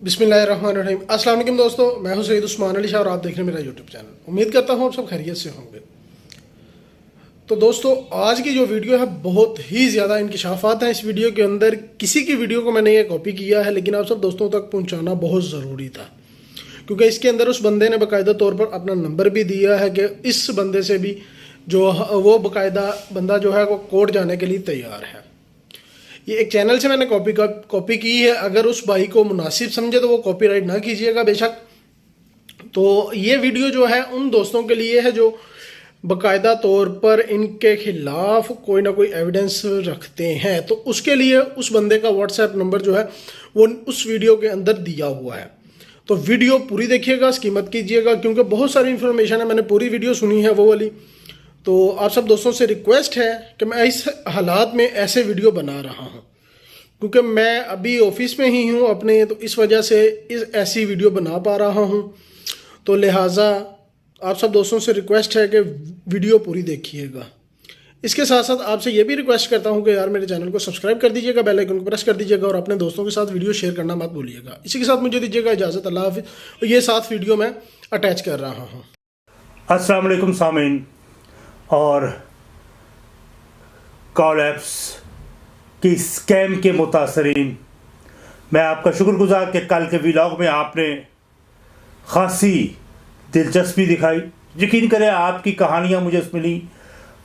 बिस्मिल्लाहिर्रहमानिर्रहीम। अस्सलाम वालेकुम दोस्तों, मैं हूं सईद उस्मान अली शाह और आप देख रहे हैं मेरा यूट्यूब चैनल। उम्मीद करता हूं आप सब खैरियत से होंगे। तो दोस्तों, आज की जो वीडियो है बहुत ही ज़्यादा इंकिशाफात हैं इस वीडियो के अंदर। किसी की वीडियो को मैंने ये कॉपी किया है, लेकिन आप सब दोस्तों तक पहुँचाना बहुत ज़रूरी था, क्योंकि इसके अंदर उस बंदे ने बाकायदा तौर पर अपना नंबर भी दिया है कि इस बंदे से भी जो वो बाकायदा बंदा जो है वो कोर्ट जाने के लिए तैयार है। ये एक चैनल से मैंने कॉपी की है। अगर उस भाई को मुनासिब समझे तो वो कॉपीराइट ना कीजिएगा बेशक। तो ये वीडियो जो है उन दोस्तों के लिए है जो बाकायदा तौर पर इनके खिलाफ कोई ना कोई एविडेंस रखते हैं। तो उसके लिए उस बंदे का व्हाट्सएप नंबर जो है वो उस वीडियो के अंदर दिया हुआ है। तो वीडियो पूरी देखिएगा, स्कीमत कीजिएगा, क्योंकि बहुत सारी इन्फॉर्मेशन है। मैंने पूरी वीडियो सुनी है वो वाली। तो आप सब दोस्तों से रिक्वेस्ट है कि मैं इस हालात में ऐसे वीडियो बना रहा हूँ, क्योंकि मैं अभी ऑफिस में ही हूँ अपने, तो इस वजह से ऐसी वीडियो बना पा रहा हूँ। तो लिहाजा आप सब दोस्तों से रिक्वेस्ट है कि वीडियो पूरी देखिएगा। इसके साथ साथ आपसे ये भी रिक्वेस्ट करता हूँ कि यार मेरे चैनल को सब्सक्राइब कर दीजिएगा, बेल आइकन को प्रेस कर दीजिएगा और अपने दोस्तों के साथ वीडियो शेयर करना मत भूलिएगा। इसी के साथ मुझे दीजिएगा इजाज़त। अल्लाह हाफिज़। और ये साथ वीडियो मैं अटैच कर रहा हूँ। अस्सलाम वालेकुम सामीन और कॉल एप्स की स्कैम के मुतासरीन, मैं आपका शुक्रगुजार कि कल के व्लॉग में आपने खासी दिलचस्पी दिखाई। यकीन करें आपकी कहानियाँ मुझे मिली,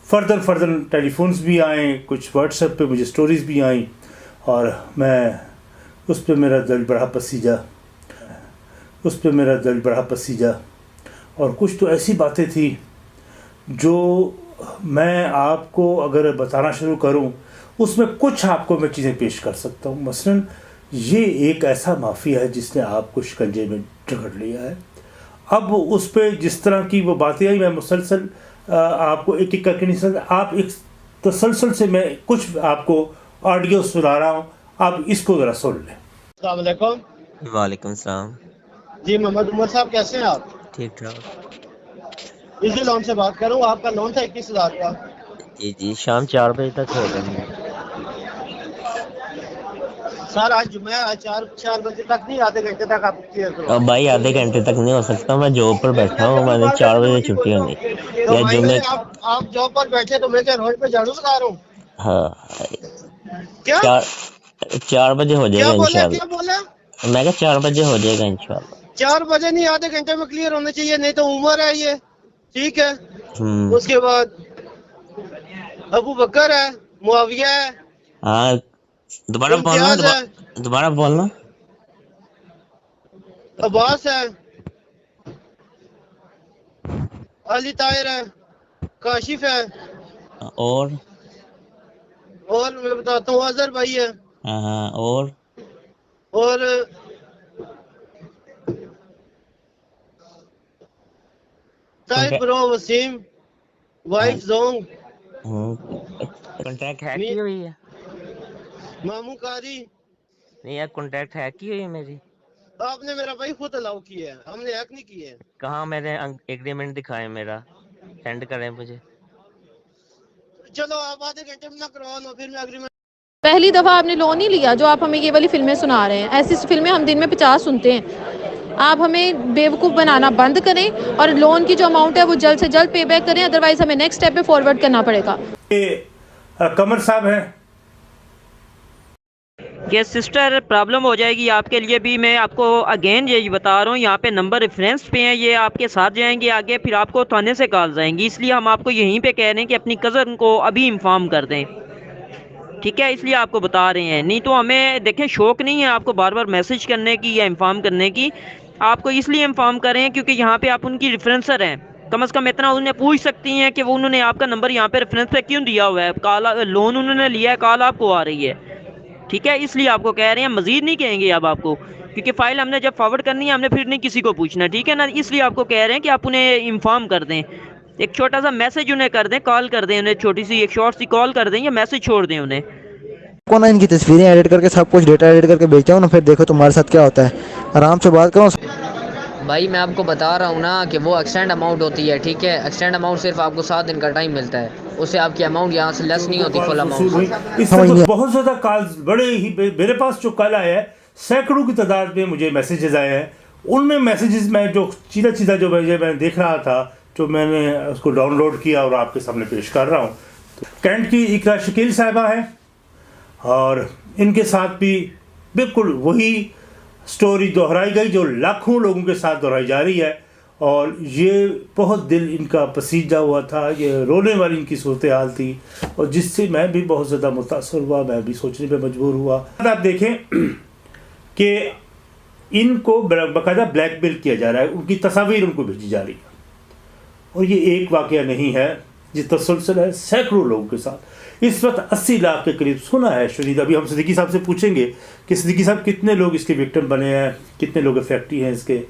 फर्दर टेलीफोन्स भी आए, कुछ व्हाट्सएप पे मुझे स्टोरीज़ भी आई और मैं उस पर मेरा दिल बड़ा पसीजा और कुछ तो ऐसी बातें थी जो मैं आपको अगर बताना शुरू करूं उसमें कुछ आपको मैं चीज़ें पेश कर सकता हूं। मसलन ये एक ऐसा माफिया है जिसने आपको शिकंजे में जकड़ लिया है। अब उस पर जिस तरह की वो बातें आई, मैं मुसलसल आपको एक एक करके नहीं सकता। आप एक तसलसल से मैं कुछ आपको ऑडियो सुना रहा हूँ, आप इसको ज़रा सुन लें। अस्सलाम वालेकुम। वालेकुम सलाम। जी मोहम्मद उमर साहब, कैसे हैं आप? ठीक ठाक। इसी लोन से बात कर रहा हूँ। आपका लोन था 21,000 का। जी शाम 4 बजे तक हो जाएंगे। सर आज जुम्मा है, आज चार बजे तक नहीं, आधे घंटे तक आप क्लियर करो। अब भाई आधे घंटे तक नहीं हो सकता, मैं जॉब पर बैठा हूँ, मैंने 4 बजे छुट्टी होनी तो या भाई जुम्मे। आप जॉब पर बैठे तो मैं क्या रोड पे झाड़ू लगा रहा हूँ? हाँ, क्या 4 बजे हो जाएगा इंशाल्लाह। क्या बोला? मैं कहा 4 बजे हो जाएगा इंशाल्लाह। 4 बजे नहीं, आधे घंटे में क्लियर होना चाहिए, नहीं तो उमर है ये, ठीक है। उसके बाद अबू बकर है, मुआविया है। हाँ, दोबारा बोलना। अब्बास है, अली ताहिर है, काशिफ है और मैं बताता हूँ, अजहर भाई है हाँ और साहिब ब्रो वसीम, वाइफ जोंग, कॉन्टैक्ट हैक की हुई है? मामू कारी। नहीं यार, कॉन्टैक्ट हैक की हुई है मेरी। आपने मेरा भाई खुद अलाउ किया है, हमने हैक नहीं किया है। कहाँ मेरे एग्रीमेंट दिखाए, मेरा सेंड करें मुझे। चलो आप आधे घंटे में ना करवा लो, फिर मैं एग्रीमेंट। पहली दफ़ा आपने लोन ही लिया जो आप हमें ये वाली फिल्में सुना रहे हैं। ऐसी फिल्में हम दिन में 50 सुनते हैं। आप हमें बेवकूफ़ बनाना बंद करें और लोन की जो अमाउंट है वो जल्द से जल्द पे बैक करें, अदरवाइज हमें नेक्स्ट स्टेप पे फॉरवर्ड करना पड़ेगा। कमर साहब हैं। ये सिस्टर प्रॉब्लम हो जाएगी आपके लिए भी। मैं आपको अगेन यही बता रहा हूँ, यहाँ पे नंबर रेफरेंस पे हैं, ये आपके साथ जाएंगे आगे, फिर आपको थाने से कॉल जाएंगी। इसलिए हम आपको यहीं पे कह रहे हैं कि अपनी कज़न को अभी इन्फॉर्म कर दें, ठीक है। इसलिए आपको बता रहे हैं, नहीं तो हमें देखें शौक़ नहीं है आपको बार बार मैसेज करने की या इन्फॉर्म करने की। आपको इसलिए इन्फॉर्म कर रहे हैं क्योंकि यहाँ पे आप उनकी रेफरेंसर हैं। कम से कम इतना उन्हें पूछ सकती हैं कि वो उन्होंने आपका नंबर यहाँ पे रेफरेंस पे क्यों दिया हुआ है। कॉल लोन उन्होंने लिया है, कॉल आपको आ रही है, ठीक है। इसलिए आपको कह रहे हैं, मज़ीद नहीं कहेंगे अब आपको, क्योंकि फ़ाइल हमने जब फॉरवर्ड करनी है हमने फिर नहीं किसी को पूछना, ठीक है ना। इसलिए आपको कह रहे हैं कि आप उन्हें इन्फॉर्म कर दें, एक छोटा सा मैसेज उन्हें कर दें, कॉल कर दें उन्हें, छोटी सी एक शॉर्ट सी कॉल कर दें या मैसेज छोड़ दें उन्हें। को ना इनकी तस्वीरें एडिट करके सब कुछ डेटा एडिट करके भेजता हूँ ना, फिर देखो तुम्हारे साथ क्या होता है। आराम से बात करो भाई। मैं आपको बता रहा हूँ ना कि वो एक्सटेंड अमाउंट होती है, ठीक है। एक्सटेंड अमाउंट सिर्फ आपको 7 दिन का टाइम मिलता है, उससे आपकी अमाउंट यहाँ से लेस नहीं होती फुल अमाउंट। इससे तो बहुत ज़्यादा कॉल्स, बड़े ही मेरे पास जो कल आया है सैकड़ों की तादाद में मुझे मैसेजेस आए हैं। उनमें मैसेजेस में जो चीज़ा जो मैं देख रहा था, जो मैंने उसको डाउनलोड किया और आपके सामने पेश कर रहा हूँ। तो कैंट की इकरा शकील साहिबा है और इनके साथ भी बिल्कुल वही स्टोरी दोहराई गई जो लाखों लोगों के साथ दोहराई जा रही है। और ये बहुत दिल इनका पसीजा हुआ था, ये रोने वाली इनकी सूरत हाल थी और जिससे मैं भी बहुत ज़्यादा मुतासर हुआ, मैं भी सोचने पे मजबूर हुआ। आप देखें कि इनको बाकायदा ब्लैकमेल किया जा रहा है, उनकी तस्वीर उनको भेजी जा रही है। और ये एक वाक़या नहीं है, ये तसलसल है सैकड़ों लोगों के साथ। इस वक्त 80 लाख के करीब सुना है शुनीद। अभी हम सिद्दीकी साहब से पूछेंगे कि सिद्दीकी साहब कितने लोग इसके विक्टिम बने हैं, कितने लोग इफेक्टी हैं इसके,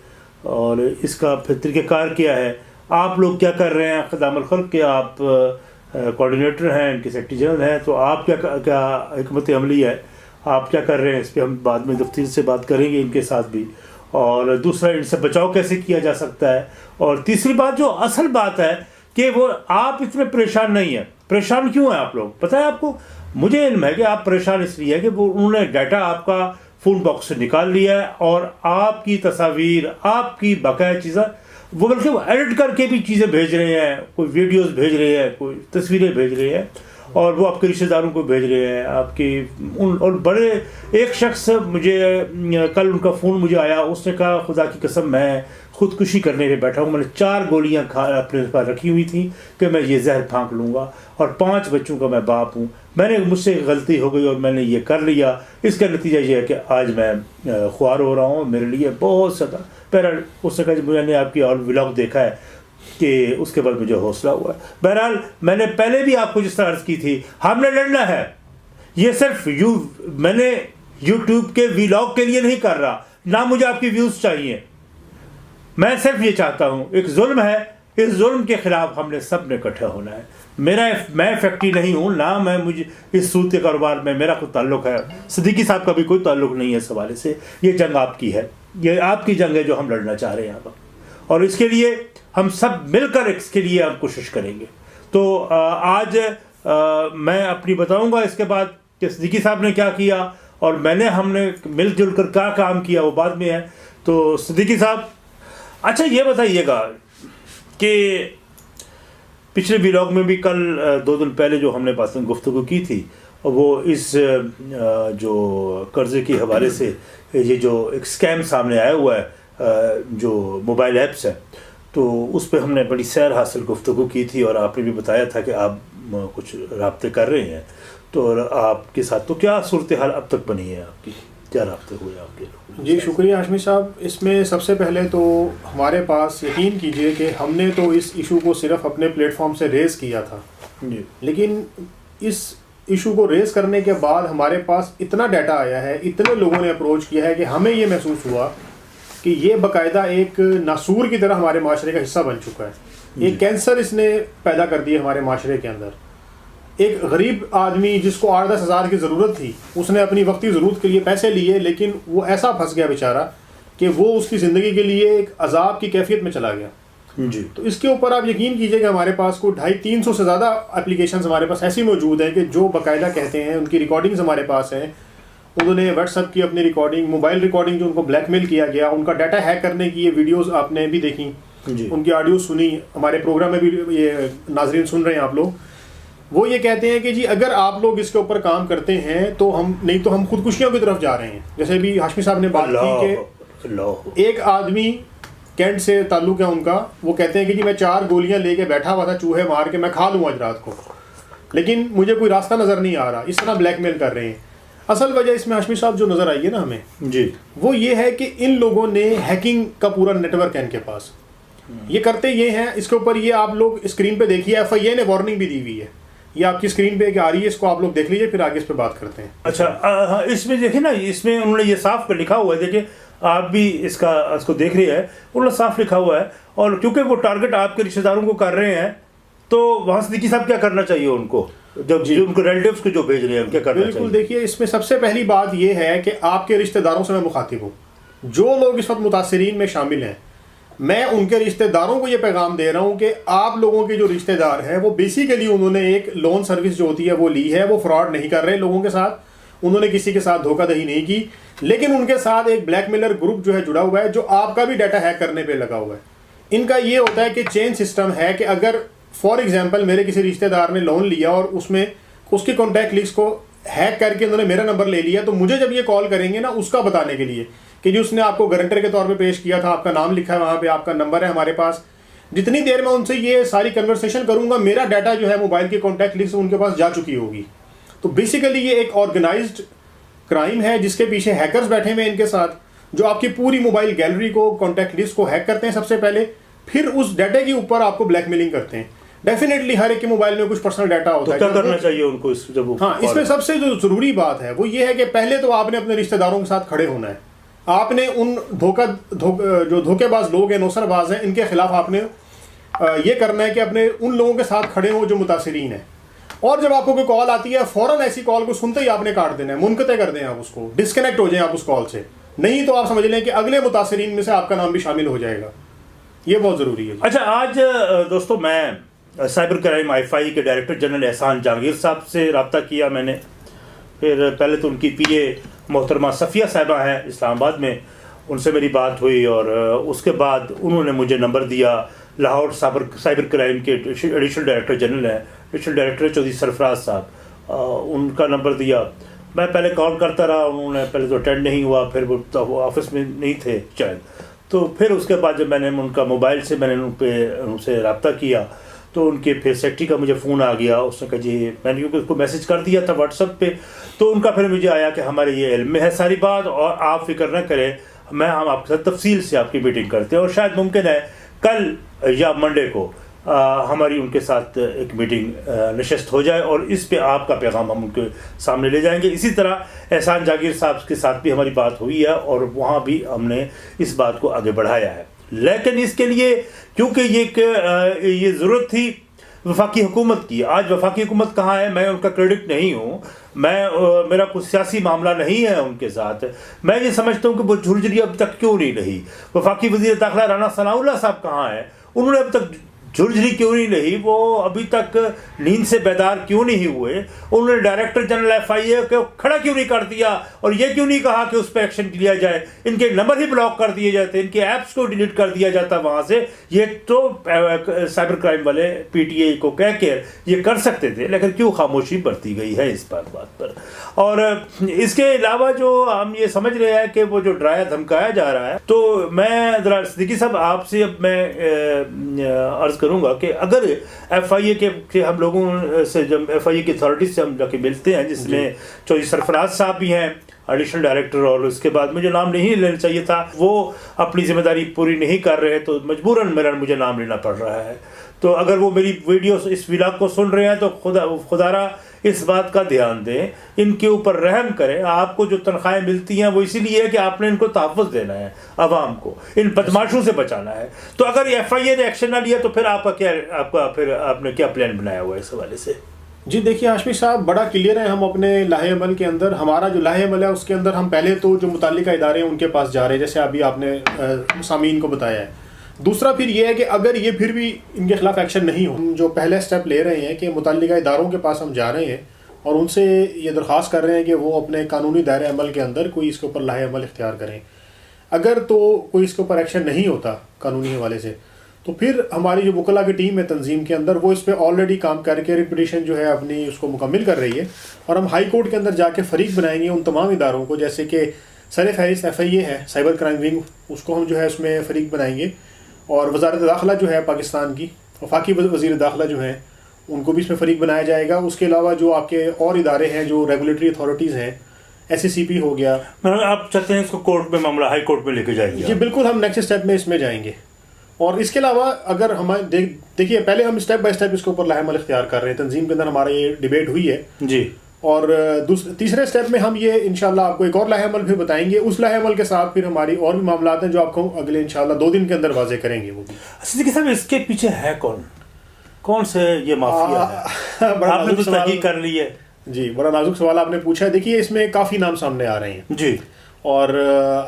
और इसका फिर तरीक़ाकार क्या है, आप लोग क्या कर रहे हैं। ख़ुदाम खल्क़ के आप कोऑर्डिनेटर हैं, इनके सेक्रेटरी जनरल हैं, तो आप क्या हिकमत अमली है, आप क्या कर रहे हैं, इस पर हम बाद में तफसील से बात करेंगे इनके साथ भी। और दूसरा, इनसे बचाव कैसे किया जा सकता है। और तीसरी बात, जो असल बात है कि वो आप इतने परेशान नहीं हैं। परेशान क्यों हैं आप लोग, पता है आपको? मुझे इल्म है कि आप परेशान इसलिए है कि वो उन्होंने डाटा आपका फ़ोन बॉक्स से निकाल लिया है और आपकी तस्वीर, आपकी बकाया चीज़ें, वो बल्कि वो एडिट करके भी चीज़ें भेज रहे हैं, कोई वीडियोस भेज रहे हैं, कोई तस्वीरें भेज रहे हैं, और वो आपके रिश्तेदारों को भेज रहे हैं आपकी और बड़े। एक शख्स मुझे कल उनका फ़ोन मुझे आया, उसने कहा खुदा की कसम मैं ख़ुदकुशी करने पे बैठा हूँ, मैंने 4 गोलियाँ अपने पास रखी हुई थी कि मैं ये जहर फाँक लूँगा, और 5 बच्चों का मैं बाप हूँ, मुझसे गलती हो गई और मैंने ये कर लिया। इसका नतीजा ये है कि आज मैं ख्वार हो रहा हूँ, मेरे लिए बहुत ज़्यादा। बहरहाल उसने कहा मैंने आपकी और व्लॉग देखा है कि उसके बाद मुझे हौसला हुआ है। बहरहाल मैंने पहले भी आपको जिस तरह अर्ज़ की थी, हमने लड़ना है। ये सिर्फ मैंने यूट्यूब के व्लॉग के लिए नहीं कर रहा, ना मुझे आपकी व्यूज़ चाहिए। मैं सिर्फ ये चाहता हूँ, एक जुल्म है, इस जुल्म के ख़िलाफ़ हमने सब ने इकट्ठा होना है। मैं फैक्ट्री नहीं हूँ, ना मैं मुझे इस सूद के कारोबार में मेरा कोई ताल्लुक़ है, सिद्दीकी साहब का भी कोई ताल्लुक़ नहीं है इस हवाले से। ये जंग आपकी है, ये आपकी जंग है जो हम लड़ना चाह रहे हैं यहाँ पर, और इसके लिए हम सब मिलकर इसके लिए हम कोशिश करेंगे। तो आज मैं अपनी बताऊँगा इसके बाद कि सिद्दीकी साहब ने क्या किया और हमने मिलजुल कर क्या काम किया, वो बाद में है। तो सिद्दीकी साहब, अच्छा ये बताइएगा कि पिछले व्लॉग में भी कल 2 दिन पहले जो हमने बात गुफ्तगू की थी, और वो इस जो कर्ज़े के हवाले से ये जो एक स्कैम सामने आया हुआ है जो मोबाइल ऐप्स है, तो उस पर हमने बड़ी सैर हासिल गुफ्तगू की थी और आपने भी बताया था कि आप कुछ राब्ते कर रहे हैं। तो आपके साथ तो क्या सूरत हाल अब तक बनी है आपकी, क्या राब्ते हुए आपके? जी शुक्रिया हाशमी साहब। इसमें सबसे पहले तो हमारे पास यकीन कीजिए कि हमने तो इस इशू को सिर्फ अपने प्लेटफॉर्म से रेज़ किया था जी, लेकिन इस इशू को रेज़ करने के बाद हमारे पास इतना डाटा आया है, इतने लोगों ने अप्रोच किया है कि हमें ये महसूस हुआ कि ये बाकायदा एक नासूर की तरह हमारे माशरे का हिस्सा बन चुका है। एक कैंसर इसने पैदा कर दिया हमारे माशरे के अंदर। एक गरीब आदमी जिसको 8-10 हज़ार की ज़रूरत थी, उसने अपनी वक्ती ज़रूरत के लिए पैसे लिए, लेकिन वो ऐसा फंस गया बेचारा कि वो उसकी ज़िंदगी के लिए एक अजाब की कैफियत में चला गया जी। तो इसके ऊपर आप यकीन कीजिए कि हमारे पास को 250-300 से ज़्यादा एप्लीकेशंस हमारे पास ऐसी मौजूद हैं कि जो बाकायदा कहते हैं, उनकी रिकॉर्डिंग्स हमारे पास हैं। उन्होंने व्हाट्सएप की अपनी रिकॉर्डिंग, मोबाइल रिकॉर्डिंग जो उनको ब्लैकमेल किया गया, उनका डाटा हैक करने की ये वीडियोज़ आपने भी देखी, उनकी ऑडियो सुनी, हमारे प्रोग्राम में भी ये नाजरीन सुन रहे हैं आप लोग। वो ये कहते हैं कि जी अगर आप लोग इसके ऊपर काम करते हैं तो हम नहीं तो हम खुदकुशियों की तरफ जा रहे हैं। जैसे भी हाशमी साहब ने बात की कि एक आदमी कैंट से ताल्लुक़ है उनका, वो कहते हैं कि जी मैं 4 गोलियां लेके बैठा हुआ था, चूहे मार के मैं खा लूँ आज रात को, लेकिन मुझे कोई रास्ता नज़र नहीं आ रहा। इस तरह ब्लैकमेल कर रहे हैं। असल वजह इसमें हाशमी साहब जो नज़र आई है ना हमें जी, वो ये है कि इन लोगों ने हैकिंग का पूरा नेटवर्क है इनके पास। ये करते ये हैं, इसके ऊपर ये आप लोग स्क्रीन पे देखिए, FIA ने वार्निंग भी दी हुई है, ये आपकी स्क्रीन पे आ रही है, इसको आप लोग देख लीजिए, फिर आगे इस पे बात करते हैं। अच्छा इसमें देखिए ना, इसमें उन्होंने ये साफ लिखा हुआ है, देखिए आप भी इसको देख रहे हैं, उन्होंने साफ लिखा हुआ है। और क्योंकि वो टारगेट आपके रिश्तेदारों को कर रहे हैं, तो वहाँ सिद्दीकी साहब क्या करना चाहिए उनको, जब उनको रिलेटिव्स को जो भेज रहे हैं क्या करना चाहिए? बिल्कुल, देखिए इसमें सबसे पहली बात ये है कि आपके रिश्तेदारों से मैं मुखातिब हूँ। जो लोग इस वक्त मुतासिरीन में शामिल हैं, मैं उनके रिश्तेदारों को ये पैगाम दे रहा हूँ कि आप लोगों के जो रिश्तेदार हैं वो बेसिकली उन्होंने एक लोन सर्विस जो होती है वो ली है, वो फ्रॉड नहीं कर रहे लोगों के साथ, उन्होंने किसी के साथ धोखाधड़ी नहीं की। लेकिन उनके साथ एक ब्लैकमेलर ग्रुप जो है जुड़ा हुआ है, जो आपका भी डाटा हैक करने पे लगा हुआ है। इनका ये होता है कि चेन सिस्टम है कि अगर फॉर एग्जांपल मेरे किसी रिश्तेदार ने लोन लिया और उसमें उसकी कॉन्टैक्ट लिस्ट को हैक करके उन्होंने मेरा नंबर ले लिया, तो मुझे जब ये कॉल करेंगे ना, उसका बताने के लिए कि जी उसने आपको गारंटर के तौर पे पेश किया था, आपका नाम लिखा है वहाँ पे, आपका नंबर है हमारे पास, जितनी देर में उनसे ये सारी कन्वर्सेशन करूँगा, मेरा डाटा जो है मोबाइल की कॉन्टैक्ट लिस्ट उनके पास जा चुकी होगी। तो बेसिकली ये एक ऑर्गेनाइज्ड क्राइम है जिसके पीछे हैकर्स बैठे हुए हैं इनके साथ, जो आपकी पूरी मोबाइल गैलरी को, कॉन्टैक्ट लिस्ट को हैक करते हैं सबसे पहले, फिर उस डाटा के ऊपर आपको ब्लैकमेलिंग करते हैं। डेफिनेटली हर एक के मोबाइल में कुछ पर्सनल डाटा होता है। क्या करना चाहिए उनको जब हाँ, इसमें सबसे जो जरूरी बात है वो ये है कि पहले तो आपने अपने रिश्तेदारों के साथ खड़े होना है। आपने उन जो धोखेबाज लोग हैं, नौसरबाज हैं, इनके खिलाफ आपने ये करना है कि अपने उन लोगों के साथ खड़े हो जो मुतासिरीन है। और जब आपको कोई कॉल आती है, फौरन ऐसी कॉल को सुनते ही आपने काट देना है, मुनक़ते कर दें आप उसको, डिस्कनेक्ट हो जाए आप उस कॉल से, नहीं तो आप समझ लें कि अगले मुतासिरीन में से आपका नाम भी शामिल हो जाएगा। ये बहुत ज़रूरी है। अच्छा, आज दोस्तों मैं साइबर क्राइम IFI के डायरेक्टर जनरल एहसान जहांगीर साहब से रब्ता किया मैंने। फिर पहले तो उनकी PA मोहतरमा सफ़िया साहिबा हैं इस्लामाबाद में, उनसे मेरी बात हुई और उसके बाद उन्होंने मुझे नंबर दिया। लाहौर साइबर क्राइम के एडिशनल डायरेक्टर जनरल हैं, एडिशनल डायरेक्टर चौधरी सरफराज साहब, उनका नंबर दिया। मैं पहले कॉल करता रहा, उन्होंने पहले तो अटेंड नहीं हुआ, फिर वो ऑफिस में नहीं थे शायद। तो फिर उसके बाद जब मैंने उनका मोबाइल से मैंने उनसे रब्ता किया तो उनके फिर सेक्रेटरी का मुझे फ़ोन आ गया। उसने कहा जी, मैंने क्योंकि उसको मैसेज कर दिया था व्हाट्सएप पे, तो उनका फिर मुझे आया कि हमारे ये इल्म में है सारी बात और आप फिक्र न करें, हम आपके साथ तफसील से आपकी मीटिंग करते हैं और शायद मुमकिन है कल या मंडे को हमारी उनके साथ एक मीटिंग नशस्त हो जाए और इस पे आपका पैगाम हम उनके सामने ले जाएंगे। इसी तरह एहसान जहांगीर साहब के साथ भी हमारी बात हुई है और वहाँ भी हमने इस बात को आगे बढ़ाया है। लेकिन इसके लिए क्योंकि ये ज़रूरत थी वफाकी हुकूमत की। आज वफाकी हुकूमत कहाँ है, मैं उनका क्रेडिट नहीं हूँ, मेरा कुछ सियासी मामला नहीं है उनके साथ। मैं ये समझता हूँ कि वो झुरझुरी अब तक क्यों नहीं रही। वफाकी वज़ीर दाखिला राना सनाउल्लाह साहब कहाँ हैं, उन्होंने अब तक झुरझुरी क्यों नहीं रही, वो अभी तक नींद से बेदार क्यों नहीं हुए, उन्होंने डायरेक्टर जनरल FIA को खड़ा क्यों नहीं कर दिया और ये क्यों नहीं कहा कि उस पर एक्शन लिया जाए, इनके नंबर ही ब्लॉक कर दिए जाते, इनके ऐप्स को डिलीट कर दिया जाता वहाँ से। ये तो साइबर क्राइम वाले PTA को कह के ये कर सकते थे, लेकिन क्यों खामोशी बरती गई है इस बात पर। और इसके अलावा जो हम ये समझ रहे हैं कि वो जो डराया धमकाया जा रहा है, तो मैं ज़रा सिद्दीकी साहब आपसे अब मैं अर्ज़ करूंगा कि अगर FIA के हम लोगों से जब FIA की अथॉरिटीज से हम जाके मिलते हैं, जिसमें चौधरी सरफराज साहब भी हैं एडिशनल डायरेक्टर, और उसके बाद मुझे नाम नहीं लेना चाहिए था, वो अपनी जिम्मेदारी पूरी नहीं कर रहे तो मजबूरन मुझे नाम लेना पड़ रहा है। तो अगर वो मेरी वीडियो इस व्लॉग को सुन रहे हैं तो खुदारा इस बात का ध्यान दें, इनके ऊपर रहम करें। आपको जो तनख्वाहें मिलती हैं वो इसीलिए है कि आपने इनको तहफ़्फ़ुज़ देना है, आवाम को इन बदमाशों से बचाना है। तो अगर FIA ने एक्शन ना लिया तो फिर आपने क्या प्लान बनाया हुआ है इस हवाले से? जी देखिए हाशमी साहब, बड़ा क्लियर है। हम अपने लाहे अमल के अंदर, हमारा जो लाहे अमल है उसके अंदर हम पहले तो जो मुताल्लिका इदारे हैं उनके पास जा रहे हैं, जैसे अभी आपने सामीन को बताया है। दूसरा फिर ये है कि अगर ये फिर भी इनके खिलाफ एक्शन नहीं हो, हम जो पहले स्टेप ले रहे हैं कि मुताल्लिका इदारों के पास हम जा रहे हैं और उनसे ये दरख्वास्त कर रहे हैं कि वो अपने कानूनी दायरे अमल के अंदर कोई इसके ऊपर लाहे अमल इख्तियार करें। अगर तो कोई इसके ऊपर एक्शन नहीं होता कानूनी हवाले से, तो फिर हमारी जो वकला की टीम है तंजीम के अंदर, वो इस पर ऑलरेडी काम करके रिपीटिशन जो है अपनी उसको मुकम्मिल कर रही है और हम हाई कोर्ट के अंदर जाके फरीक बनाएंगे उन तमाम इदारों को, जैसे कि सर फहरिस्त FIA है साइबर क्राइम विंग, उसको हम जो है उसमें फरीक बनाएंगे और वजारत दाखिला जो है पाकिस्तान की, वफाकी वज़ीर दाखिला जो है उनको भी इसमें फरीक बनाया जाएगा। उसके अलावा जो आपके और इदारे हैं जो रेगुलेटरी अथॉरिटीज़ हैं, SACP हो गया। आप चाहते हैं इसको कोर्ट में, मामला हाई कोर्ट में लेके जाएंगे? जी बिल्कुल, हम नेक्स्ट स्टेप में इसमें जाएंगे। और इसके अलावा अगर हमारे देखिए पहले हम स्टेप बाय स्टेप इसके ऊपर लाहे अमल इख्तियार कर रहे हैं। तंजीम के अंदर हमारा ये डिबेट हुई है जी, और तीसरे स्टेप में हम ये इंशाल्लाह आपको एक और लाहे अमल भी बताएंगे। उस लाहे अमल के साथ फिर हमारी और भी मामला हैं जो आपको अगले इंशाल्लाह 2 दिन के अंदर वाजे करेंगे। वो भी सिद्दीकी साहब, इसके पीछे है कौन से ये माफिया है? आपने तो तहकीक कर ली है। जी, बड़ा नाजुक सवाल आपने पूछा है। देखिए इसमें काफ़ी नाम सामने आ रहे हैं जी, और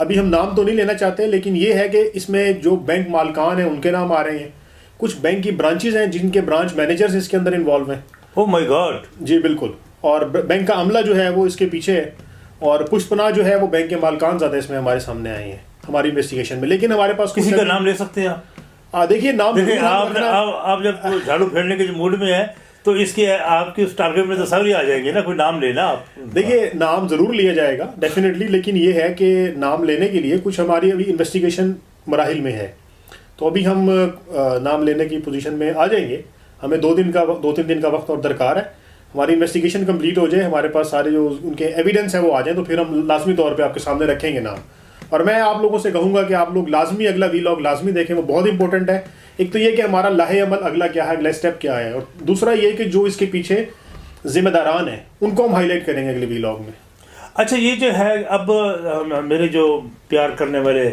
अभी हम नाम तो नहीं लेना चाहते, लेकिन ये है कि इसमें जो बैंक मालिकान हैं उनके नाम आ रहे हैं, कुछ बैंक की ब्रांचेज हैं जिनके ब्रांच मैनेजर्स इसके अंदर इन्वॉल्व हैं। Oh my God! जी बिल्कुल, और बैंक का अमला जो है वो इसके पीछे है। और पुष्पना जो है वो बैंक के मालकान ज़्यादा इसमें हमारे सामने आए हैं हमारी इन्वेस्टिगेशन में। लेकिन हमारे पास किसी का नाम ले सकते हैं आप? देखिए नाम आप जब झाड़ू फेरने के जो मूड में है तो इसके आपके उस टारगेट में तो सभी आ जाएंगे ना, कोई नाम लेना आप। देखिए नाम जरूर लिया जाएगा डेफिनेटली, लेकिन ये है कि नाम लेने के लिए कुछ हमारी अभी इन्वेस्टिगेशन मराहिल में है, तो अभी हम नाम लेने की पोजीशन में आ जाएंगे। हमें 2-3 दिन का वक्त और दरकार है, हमारी इन्वेस्टिगेशन कंप्लीट हो जाए, हमारे पास सारे जो उनके एविडेंस है वो आ जाए, तो फिर हम लाजमी तौर पे आपके सामने रखेंगे नाम। और मैं आप लोगों से कहूँगा कि आप लोग लाजमी अगला वीलॉग लाजमी देखें, वो बहुत इंपॉर्टेंट है। एक तो ये कि हमारा लाहे अमल अगला क्या है, अगला स्टेप क्या है, और दूसरा ये कि जो इसके पीछे जिम्मेदारान हैं उनको हम हाईलाइट करेंगे अगले वीलॉग में। अच्छा, ये जो है अब मेरे जो प्यार करने वाले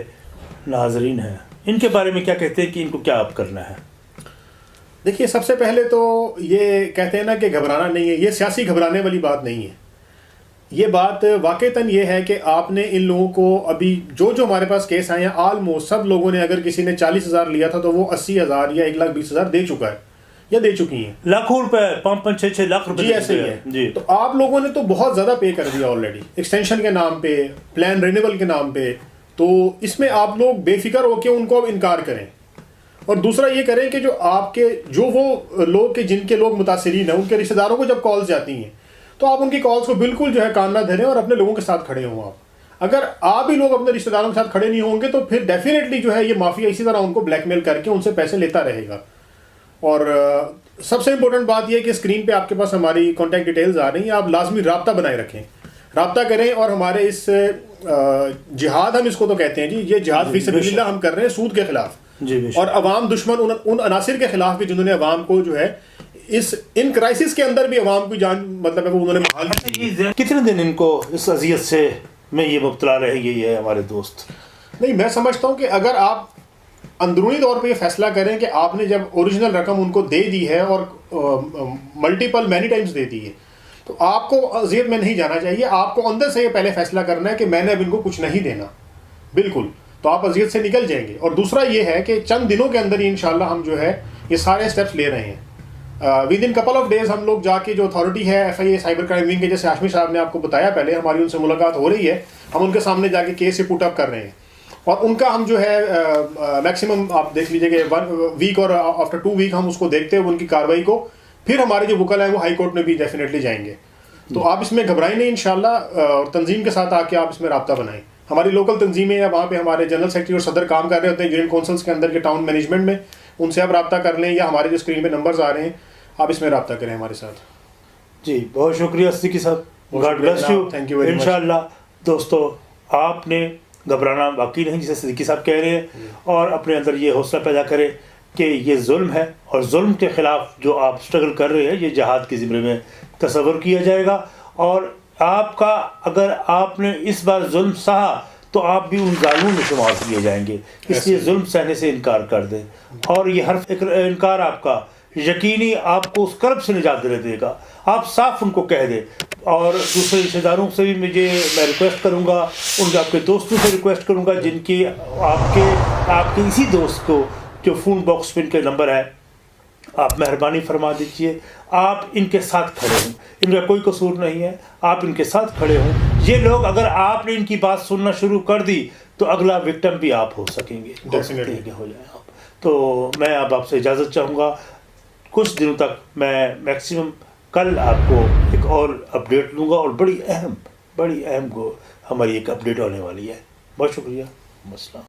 नाजरीन हैं इनके बारे में क्या कहते हैं कि इनको क्या अब करना है? देखिए सबसे पहले तो ये कहते हैं ना कि घबराना नहीं है, ये सियासी घबराने वाली बात नहीं है। ये बात वाकईतन ये है कि आपने इन लोगों को अभी जो हमारे पास केस आए हैं ऑलमोस्ट सब लोगों ने, अगर किसी ने 40,000 लिया था तो वो 80,000 या 1,20,000 दे चुका है या दे चुकी हैं। लाखों रुपए, 5-6 लाख रुपए जी ऐसे ही है जी। तो आप लोगों ने तो बहुत ज़्यादा पे कर दिया ऑलरेडी, एक्सटेंशन के नाम पे, प्लान रिन्यूअल के नाम पे। तो इसमें आप लोग बेफिक्र होकर उनको अब इनकार करें। और दूसरा ये करें कि जो वो लोग के जिनके लोग मुतासिरीन हैं उनके रिश्तेदारों को जब कॉल्स जाती हैं तो आप उनकी कॉल्स को बिल्कुल जो है कान ना धरें और अपने लोगों के साथ खड़े हों। आप अगर आप ही लोग अपने रिश्तेदारों के साथ खड़े नहीं होंगे तो फिर डेफिनेटली जो है ये माफिया इसी तरह उनको ब्लैकमेल करके उनसे पैसे लेता रहेगा। और सबसे इंपॉर्टेंट बात यह कि स्क्रीन पे आपके पास हमारी कॉन्टैक्ट डिटेल्स आ रही हैं, आप लाजमी राब्ता बनाए रखें, राब्ता करें। और हमारे इस जिहाद हम इसको तो कहते हैं जी, ये जिहाद फी सबिलिल्लाह हम कर रहे हैं सूद के खिलाफ और अवाम दुश्मन उन अनासिर के खिलाफ भी जिन्होंने अवाम को जो है इन क्राइसिस के अंदर भी अवाम की जान मतलब है वो उन्होंने महाल की। कितने दिन इनको इस अजियत से में ये मुब्तला रहेंगे ये हमारे दोस्त? नहीं, मैं समझता हूँ कि अगर आप अंदरूनी तौर पे ये फैसला करें कि आपने जब ओरिजिनल रकम उनको दे दी है और मल्टीपल मैनी टाइम्स दे दी है तो आपको अजियत में नहीं जाना चाहिए। आपको अंदर से ये पहले फैसला करना है कि मैंने अब इनको कुछ नहीं देना, बिल्कुल, तो आप अजियत से निकल जाएंगे। और दूसरा ये है कि चंद दिनों के अंदर ही इंशाल्लाह हम जो है ये सारे स्टेप्स ले रहे हैं। With in couple of days हम लोग जाके जो अथॉरिटी है FIA साइबर क्राइम विंग के, जैसे हाशमी साहब ने आपको बताया पहले, हमारी उनसे मुलाकात हो रही है, हम उनके सामने जाके केस से पुट अप कर रहे हैं। और उनका हम जो है मैक्सिमम आप देख लीजिए कि 1 वीक और आफ्टर 2 वीक हम उसको देखते हुए उनकी कार्रवाई को, फिर हमारे जो वकल हैं वो हाई कोर्ट में भी डेफिनेटली जाएंगे। तो आप इसमें घबराएं नहीं इंशाल्लाह, और तंजीम के साथ आके आप इसमें रब्ता बनाएं। हमारी लोकल तंजीमें हैं, वहाँ पे हमारे जनरल सेक्रेटरी और सदर काम कर रहे होते हैं यूनियन काउंसिल्स के अंदर के टाउन मैनेजमेंट में, उनसे आप रब्ता कर लें, या हमारे जो स्क्रीन पे नंबर्स आ रहे हैं आप इसमें रब्ता करें हमारे साथ। जी बहुत शुक्रिया सिद्दीकी साहब, God bless you, thank you very much. इंशाल्लाह दोस्तों आपने घबराना बाकी नहीं, जिसे सिद्दीकी साहब कह रहे हैं, और अपने अंदर ये हौसला पैदा करें कि ये जुल्म है और जुल्म के ख़िलाफ़ जो आप स्ट्रगल कर रहे हैं ये जहाद के ज़िम्मे में तसव्वुर किया जाएगा। और आपका अगर आपने इस बार जुल्म सहा तो आप भी उन जालिमों में शुमार किए जाएंगे, इसलिए जुल्म सहने से इनकार कर दें। और ये हर इनकार आपका यकीनी आपको उस कर्ब से निजात दे देगा, आप साफ उनको कह दें। और दूसरे रिश्तेदारों से भी मैं रिक्वेस्ट करूंगा, उनके आपके दोस्तों से रिक्वेस्ट करूंगा जिनकी आपके इसी दोस्त को जो फ़ोन बॉक्स पे इनके नंबर है, आप मेहरबानी फरमा दीजिए, आप इनके साथ खड़े हों, इनका कोई कसूर नहीं है, आप इनके साथ खड़े हों। ये लोग अगर आपने इनकी बात सुनना शुरू कर दी तो अगला विक्टिम भी आप हो सकेंगे, हो जाए आप। तो मैं अब आपसे इजाज़त चाहूँगा, कुछ दिनों तक मैं मैक्सिमम कल आपको एक और अपडेट लूँगा, और बड़ी अहम को हमारी एक अपडेट होने वाली है। बहुत शुक्रिया, मसला।